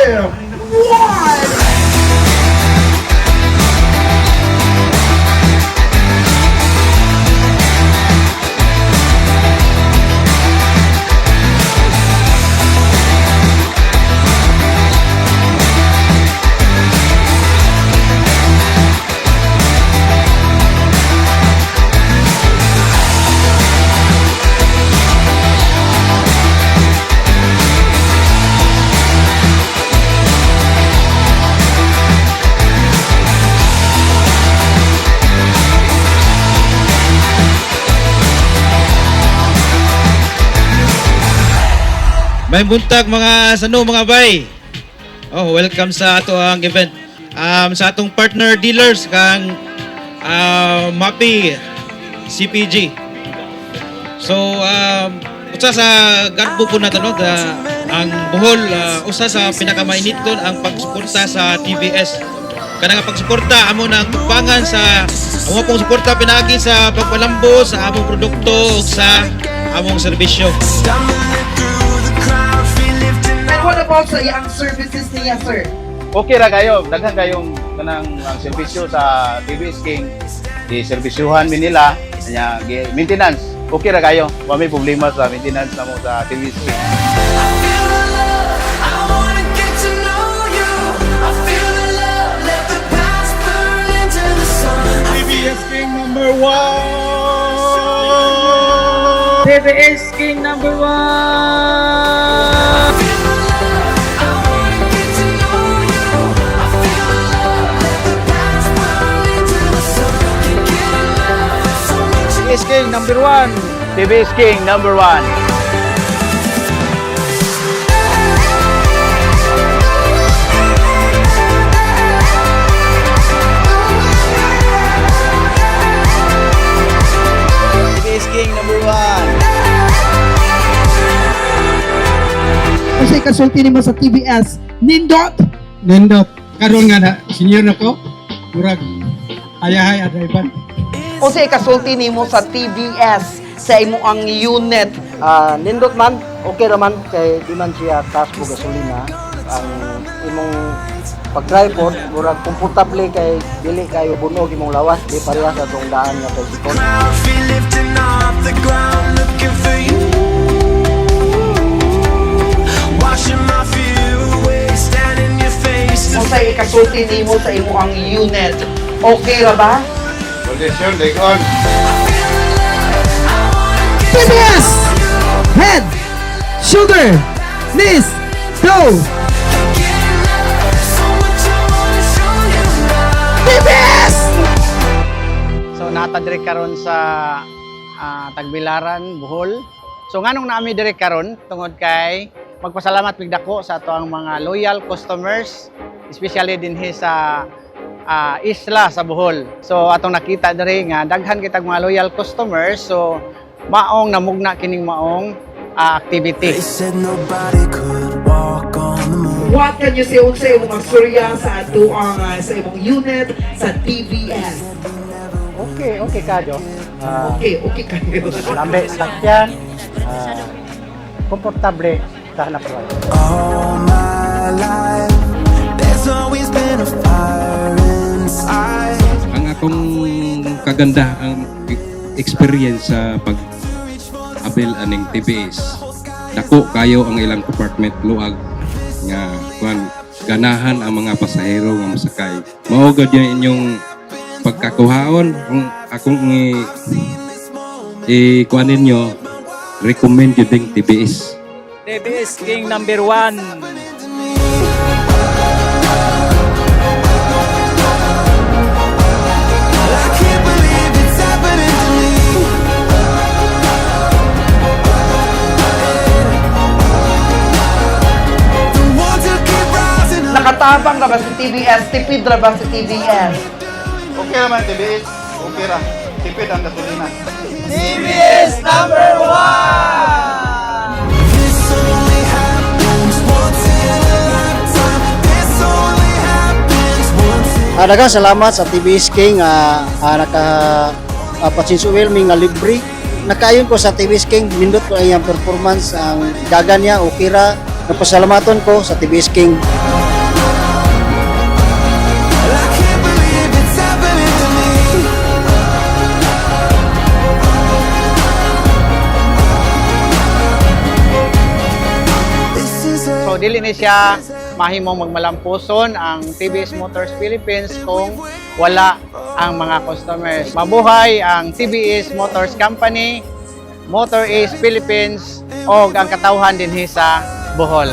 1. May buntag mga sano mga bay. Oh, welcome sa ato ang event. Sa atong partner dealers kang MAPI CPG. So usa sa garbo po nato no ang Bohol usa sa pinakamainit doon ang pagsuporta sa TBS. Kana nga pagsuporta amo nang tupangan sa amo pong suporta pinagi sa pagpalambo sa among produkto ug sa among serbisyo. What about sa iyang services niya, sir? Okay ra kayo, daghan kayong kanang serbisyo sa TBS King. Di-serbisyuhan mi nila, kanya maintenance. Okay ra kayo, wa may problema sa maintenance namo sa TBS King. TBS King number 1! TBS King number 1! TBS King number 1. TBS King number 1. TBS King number 1. Kasi kasulti nimo sa TBS, Nindot. Nindot. Karon nga na, senior na ko. Murag, ayahay at iban. O sa kasulti nimo sa TBS sa imo ang unit. Nindot man, okay naman kay di man siya taas po gasolina. Ang imong pag-drive murag komportable kay dili kayo bunog imong lawas, di pareha sa tong daan nga bicycle. O sa kasulti nimo sa imo ang unit. Okay ra ba? Condition, on. TBS! Head! Shoulder! Knees! Go! TBS! So nata diri karon sa Tagbilaran, Bohol. So nganong naami diri karon tungod kay magpasalamat mig dako sa ato ang mga loyal customers, especially dinhi sa isla sa Bohol. So atong nakita diri nga daghan kitag mga loyal customers, so maong namugna kining maong activity. What can you say sa imong storya sa ato ang sa imong unit sa TBS? Okay kadyo. Okay kayo. Lambe sakyan. Komportable sa hanap buhay. All my life, there's always been a fire inside. Ang akong kaganda ang experience sa pag-abil aning TBS. Dako kayo ang ilang compartment luag nga kuan ganahan ang mga pasahero nga mosakay. Mao gud yung inyong pagkakuhaon kung akong kuan ninyo recommend jud ding TBS. TBS King number 1. Nakatabang na ba si TBS? Tipid na ba si TBS? Okay naman TBS. Okay ra. Tipid ang gasolina. TBS number 1! This only happens once in a lifetime. This only happens once in Daghang salamat sa TBS King naka patsinsuwil mi nga libre. Nakayon ko sa TBS King, nindot ko ang iyang performance, ang dagan niya okay ra. Napasalamaton ko sa TBS King. dili ni siya mahimong magmalampuson ang TVS Motors Philippines kung wala ang mga customers. Mabuhay ang TVS Motors Company, Motor Ace Philippines, o ang katawhan dinhi sa Bohol.